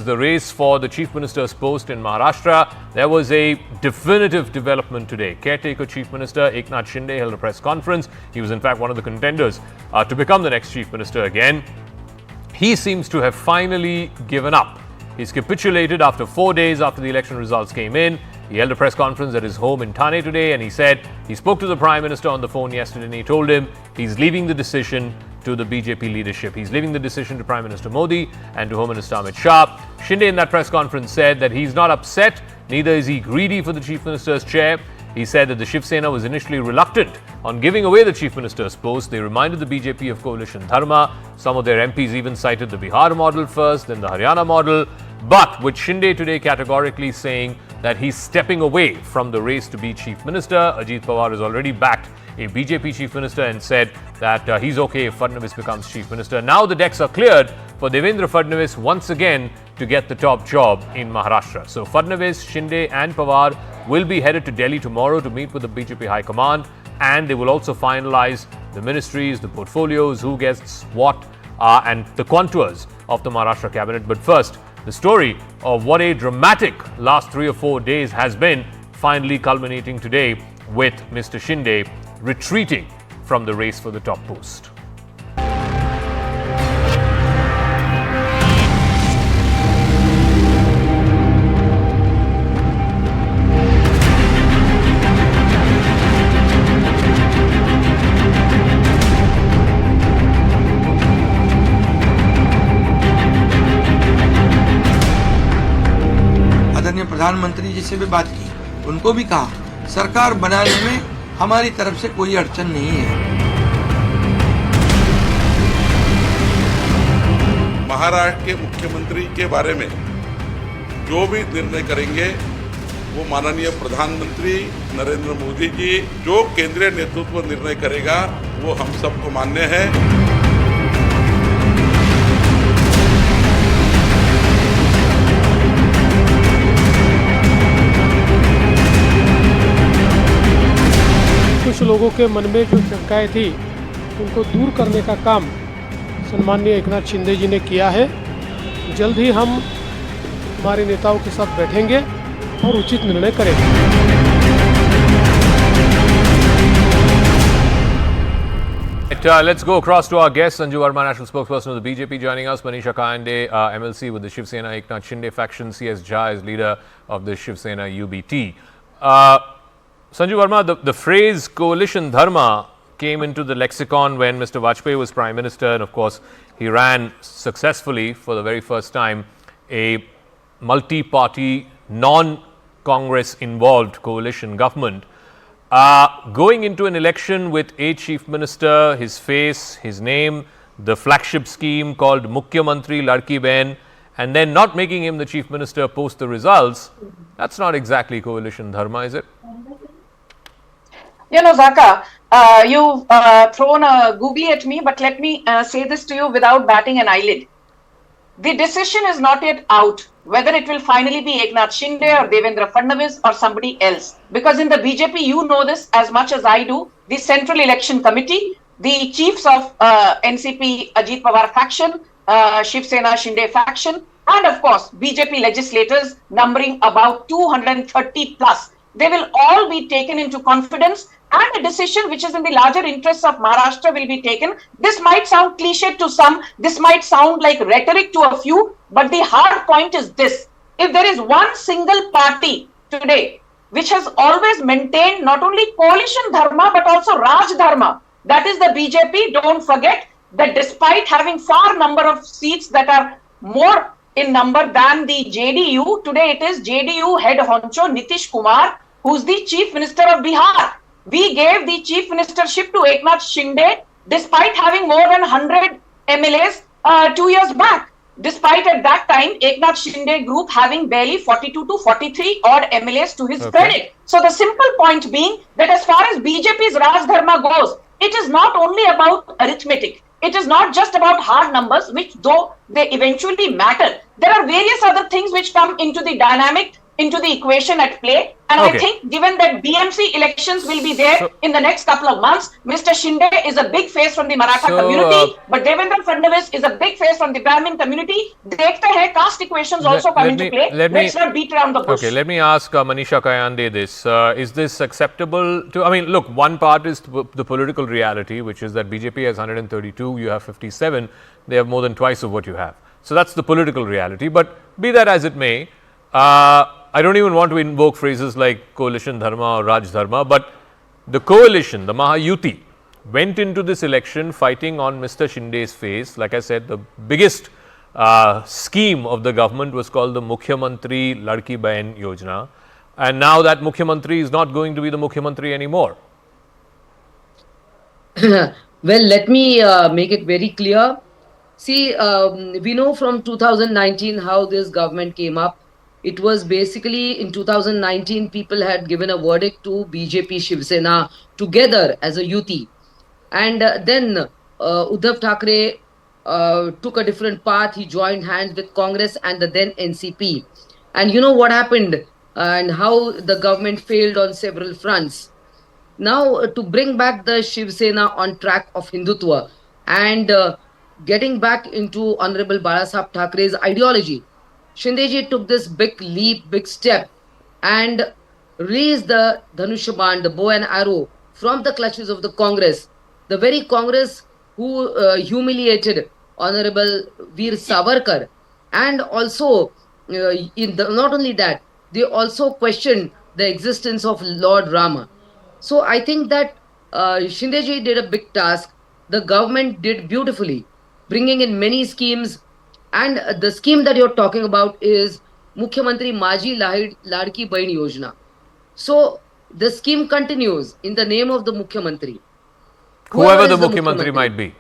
The race for the Chief Minister's post in Maharashtra, there was a definitive development today. Caretaker Chief Minister Eknath Shinde held a press conference. He was in fact one of the contenders to become the next Chief Minister again. He seems to have finally given up. He's capitulated after 4 days after the election results came in. He held a press conference at his home in Thane today, and he said he spoke to the Prime Minister on the phone yesterday and he told him he's leaving the decision to the BJP leadership. He's leaving the decision to Prime Minister Modi and to Home Minister Amit Shah. Shinde in that press conference said that he's not upset, neither is he greedy for the Chief Minister's chair. He said that the Shiv Sena was initially reluctant on giving away the Chief Minister's post. They reminded the BJP of coalition dharma. Some of their MPs even cited the Bihar model first, then the Haryana model. But with Shinde today categorically saying that he's stepping away from the race to be Chief Minister, Ajit Pawar has already backed a BJP Chief Minister and said that he's okay if Fadnavis becomes Chief Minister. Now the decks are cleared for Devendra Fadnavis once again to get the top job in Maharashtra. So Fadnavis, Shinde and Pawar will be headed to Delhi tomorrow to meet with the BJP High Command, and they will also finalize the ministries, the portfolios, who gets what, and the contours of the Maharashtra cabinet. But first, the story of what a dramatic last 3 or 4 days has been, finally culminating today with Mr. Shinde retreating from the race for the top post. आदरणीय प्रधानमंत्री जी से भी बात की, उनको भी कहा सरकार बनाने में हमारी तरफ से कोई अड़चन नहीं है। महाराष्ट्र के मुख्यमंत्री के बारे में जो भी निर्णय करेंगे वो माननीय प्रधानमंत्री नरेंद्र मोदी जी, जो केंद्रीय नेतृत्व निर्णय करेगा वो हम सबको मान्य है। कुछ लोगों के मन में जो शंकाएं थी उनको दूर करने का काम सम्माननीय एकनाथ शिंदे जी ने किया है। जल्द ही हम हमारे नेताओं के साथ बैठेंगे और उचित निर्णय करेंगे। Let's go across to our guest, Sanju Verma, national spokesperson of the BJP, joining us. Manisha Kande, MLC with the Shiv Sena Eknath Shinde faction. CS Jha is leader of the Shiv Sena UBT. Sanju Verma, the phrase coalition dharma came into the lexicon when Mr. Vajpayee was Prime Minister, and of course he ran successfully for the very first time a multi-party, non-Congress involved coalition government. Going into an election with a Chief Minister, his face, his name, the flagship scheme called Mukhyamantri Ladki Behan, and then not making him the Chief Minister post the results, that's not exactly coalition dharma, is it? You know, Zakka, you've thrown a googly at me, but let me say this to you without batting an eyelid. The decision is not yet out whether it will finally be Eknath Shinde or Devendra Fadnavis or somebody else. Because in the BJP, you know this as much as I do, the Central Election Committee, the chiefs of NCP Ajit Pawar faction, Shiv Sena Shinde faction, and of course, BJP legislators numbering about 230 plus. They will all be taken into confidence, and a decision which is in the larger interests of Maharashtra will be taken. This might sound cliche to some, this might sound like rhetoric to a few, but the hard point is this. If there is one single party today which has always maintained not only coalition dharma but also Raj dharma, that is the BJP. Don't forget that despite having far number of seats that are more in number than the JDU, today it is JDU head honcho Nitish Kumar, who's the Chief Minister of Bihar. We gave the Chief Ministership to Eknath Shinde despite having more than 100 MLAs 2 years back. Despite at that time, Eknath Shinde group having barely 42 to 43 odd MLAs to his credit. So the simple point being that as far as BJP's Raj Dharma goes, it is not only about arithmetic. It is not just about hard numbers, which though they eventually matter. There are various other things which come into the dynamic into the equation at play. And Okay. I think given that BMC elections will be there in the next couple of months, Mr. Shinde is a big face from the Maratha community, but Devendra Fadnavis is a big face from the Brahmin community. Dekhte hai, caste equations also come into play. Let's not beat around the bush. Okay, let me ask Manisha Kayande this. Is this acceptable to, I mean, look, one part is the political reality, which is that BJP has 132, you have 57, they have more than twice of what you have. So that's the political reality. But be that as it may, I don't even want to invoke phrases like coalition dharma or Raj dharma, but the coalition, the Mahayuti, went into this election fighting on Mr. Shinde's face. Like I said, the biggest scheme of the government was called the Mukhyamantri Ladki Bahin Yojana, and now that Mukhyamantri is not going to be the Mukhyamantri anymore. Well, let me make it very clear. See, we know from 2019 how this government came up. It was basically in 2019, people had given a verdict to BJP Shiv Sena together as a yuti. And then Uddhav Thackeray took a different path. He joined hands with Congress and the then NCP. And you know what happened and how the government failed on several fronts. Now, to bring back the Shiv Sena on track of Hindutva and getting back into Honorable Balasaheb Thackeray's ideology, Shindeji took this big leap, big step, and released the Dhanushyaban, the bow and arrow, from the clutches of the Congress, the very Congress who humiliated Honorable Veer Savarkar, and also not only that, they also questioned the existence of Lord Rama. So I think that Shindeji did a big task. The government did beautifully, bringing in many schemes. And the scheme that you're talking about is Mukhyamantri Maji Ladki Bahin Yojana. So the scheme continues in the name of the Mukhyamantri. Whoever the Mukhyamantri might be.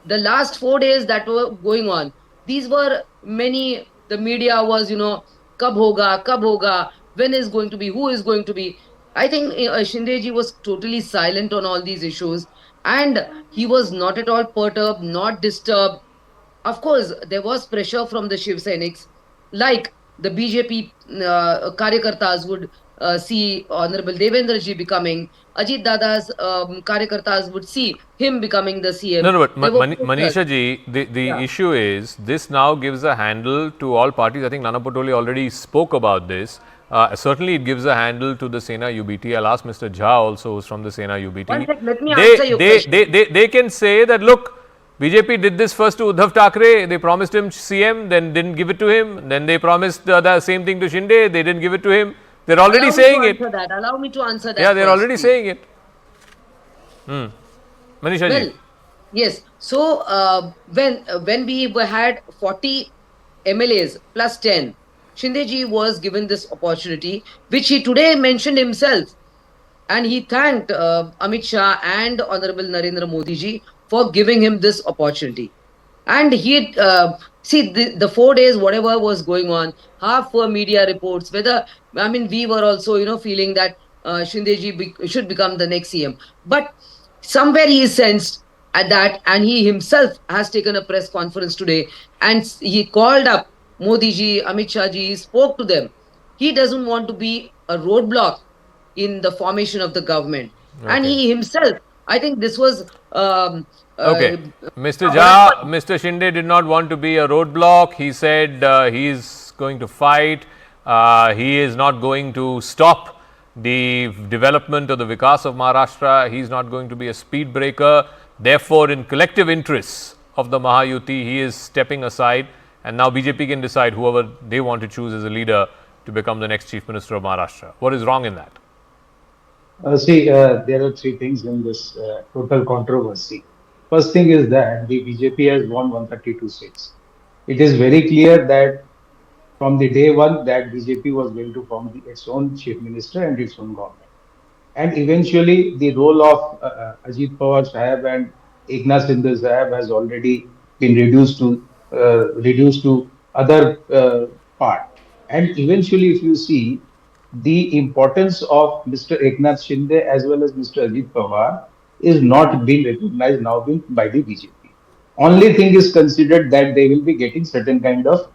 The last 4 days that were going on, these were many, the media was, kab hoga, when is going to be, who is going to be. I think Shindeji was totally silent on all these issues, and he was not at all perturbed, not disturbed. Of course, there was pressure from the Shiv Sainiks, like the BJP Karyakartas would see Honorable Devendra ji becoming, Ajit Dada's Karyakartas would see him becoming the CM. No, but Manisha ji, the issue is, this now gives a handle to all parties. I think Nana Patole already spoke about this. Certainly, it gives a handle to the Sena UBT. I'll ask Mr. Jha also, who's from the Sena UBT. One sec, let me answer your question. They can say that, look, BJP did this first to Uddhav Thackeray. They promised him CM, then didn't give it to him. Then they promised the same thing to Shinde. They didn't give it to him. They're already saying it. Allow me to answer that. Yeah, they're first, already please. saying it. Manisha ji. Well, yes. So when we had 40 MLAs plus 10, Shindeji was given this opportunity, which he today mentioned himself, and he thanked Amit Shah and Honorable Narendra Modi ji for giving him this opportunity. And he see the 4 days, whatever was going on, half were media reports. We were also feeling that Shindeji should become the next CM, but somewhere he is sensed at that, and he himself has taken a press conference today, and he called up Modi ji, Amit Shah ji, he spoke to them. He doesn't want to be a roadblock in the formation of the government, and he himself, I think this was Okay. Mr. Jha, Mr. Shinde did not want to be a roadblock. He said he is going to fight. He is not going to stop the development of the Vikas of Maharashtra. He is not going to be a speed breaker. Therefore, in collective interests of the Mahayuti, he is stepping aside, and now BJP can decide whoever they want to choose as a leader to become the next Chief Minister of Maharashtra. What is wrong in that? There are three things in this total controversy. First thing is that the BJP has won 132 seats. It is very clear that from the day one that BJP was going to form its own chief minister and its own government. And eventually the role of Ajit Pawar Sahab and Eknath Shinde Sahab has already been reduced to other part. And eventually, if you see, the importance of Mr. Eknath Shinde as well as Mr. Ajit Pawar is not being recognized now by the BJP. Only thing is considered that they will be getting certain kind of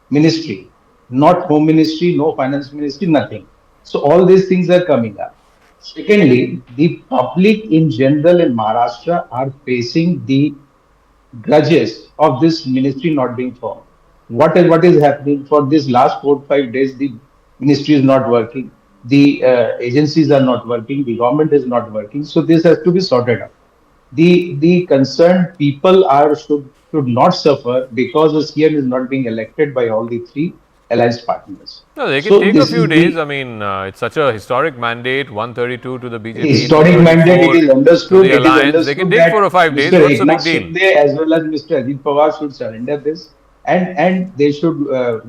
ministry. not home ministry, no finance ministry, nothing. So all these things are coming up. Secondly, the public in general in Maharashtra are facing the grudges of this ministry not being formed. What is happening for this last 4 5 days? The ministry is not working. The agencies are not working. The government is not working. So this has to be sorted out. The concerned people are should not suffer because the CM is not being elected by all the three alliance partners. No, they can So take a this few is days. the I mean, it's such a historic mandate, 132 to the BJP, historic mandate. It 234 is to understood. the It is alliance. They can understood take 4 that or 5 days. Mr. What's the big Eknath deal? Shinde as well as Mr. Ajit Pawar should surrender this, and they should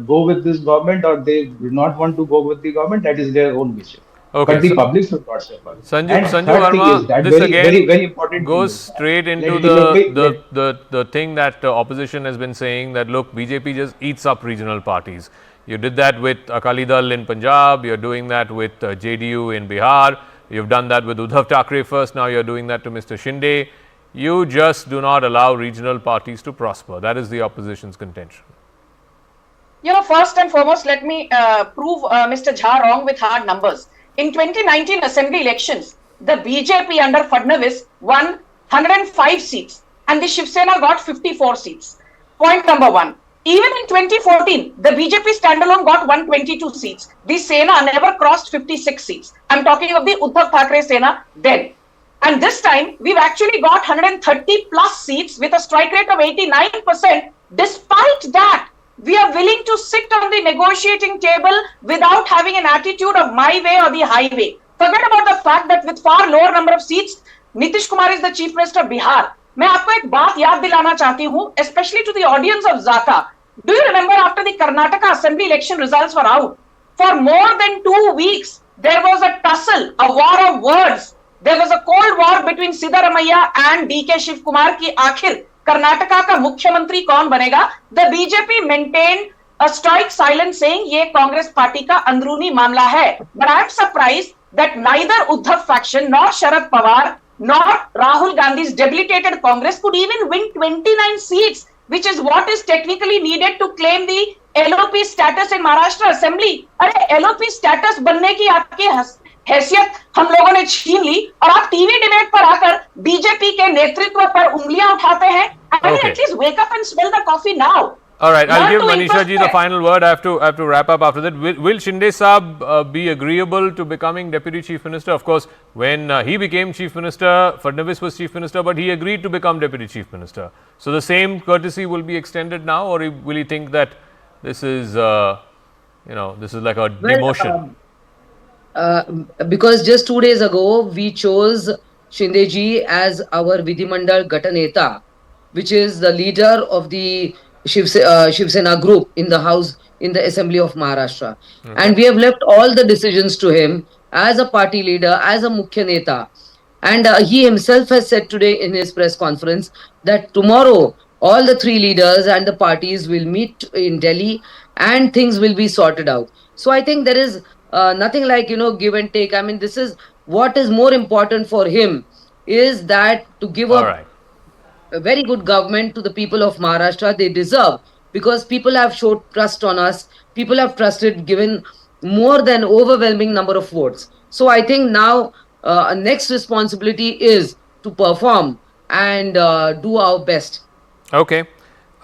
go with this government, or they do not want to go with the government. That is their own wish. Okay, But the so public should not suffer. Sanju And Sanju third thing is Verma, that this very again important thing goes is that straight into the thing that opposition has been saying, that look, BJP just eats up regional parties. You did that with Akali Dal in Punjab, you're doing that with JDU in Bihar, you've done that with Uddhav Thackeray first, now you're doing that to Mr. Shinde. You just do not allow regional parties to prosper. That is the opposition's contention. First and foremost, let me prove Mr. Jha wrong with hard numbers. In 2019 assembly elections, the BJP under Fadnavis won 105 seats and the Shiv Sena got 54 seats. Point number one. Even in 2014, the BJP standalone got 122 seats. The Sena never crossed 56 seats. I'm talking of the Uddhav Thackeray Sena then. And this time, we've actually got 130 plus seats with a strike rate of 89%. Despite that, we are willing to sit on the negotiating table without having an attitude of my way or the highway. Forget about the fact that with far lower number of seats, Nitish Kumar is the Chief Minister of Bihar. मैं आपको एक बात याद दिलाना चाहती हूँ, especially to the audience of Zakka. Do you remember after the Karnataka Assembly election results were out, for more than 2 weeks, there was a tussle, a war of words. There was a cold war between Siddaramaiah and DK Shiv Kumar ki आखिर कर्नाटका का मुख्यमंत्री कौन बनेगा? The BJP maintained a stoic silence saying ये Congress party का अंदरूनी मामला है. But I am surprised that neither Uddhav faction nor Sharad Pawar nor Rahul Gandhi's debilitated Congress could even win 29 seats, which is what is technically needed to claim the LOP status in Maharashtra Assembly. अरे LOP status बनने की आपकी हैसियत हम लोगों ने छीन ली और आप टीवी डिबेट पर आकर बीजेपी के नेतृत्व पर उंगलियां उठाते हैं. I mean, at least wake up and smell the coffee now. All right, I'll give Manisha ji the final word. I have to wrap up after that. Will Shinde Saab be agreeable to becoming Deputy Chief Minister? Of course, when he became Chief Minister, Fadnavis was Chief Minister, but he agreed to become Deputy Chief Minister. So the same courtesy will be extended now, or will he think that this is, this is like a demotion? Because just 2 days ago, we chose Shinde ji as our Vidhimandal Gataneta, which is the leader of the Shiv Sena group in the House, in the Assembly of Maharashtra. And we have left all the decisions to him as a party leader, as a Mukhya Neta. And he himself has said today in his press conference that tomorrow all the three leaders and the parties will meet in Delhi and things will be sorted out. So I think there is nothing like, give and take. I mean, this is what is more important for him, is that to give up a very good government to the people of Maharashtra they deserve, because people have showed trust on us. People have trusted, given more than overwhelming number of votes. So I think now next responsibility is to perform and do our best. Okay.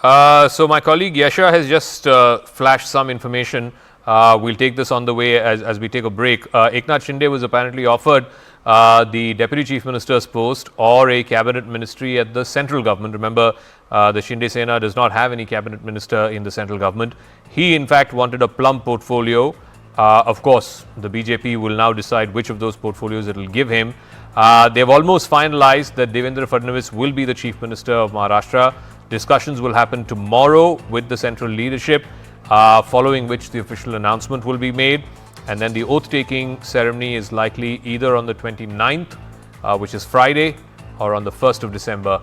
So my colleague Yasha has just flashed some information. We'll take this on the way as we take a break. Eknath Shinde was apparently offered the Deputy Chief Minister's post or a cabinet ministry at the central government. Remember, the Shinde Sena does not have any cabinet minister in the central government. He in fact wanted a plump portfolio. Of course, the BJP will now decide which of those portfolios it will give him. They have almost finalized that Devendra Fadnavis will be the Chief Minister of Maharashtra. Discussions will happen tomorrow with the central leadership, following which the official announcement will be made. And then the oath-taking ceremony is likely either on the 29th, which is Friday, or on the 1st of December,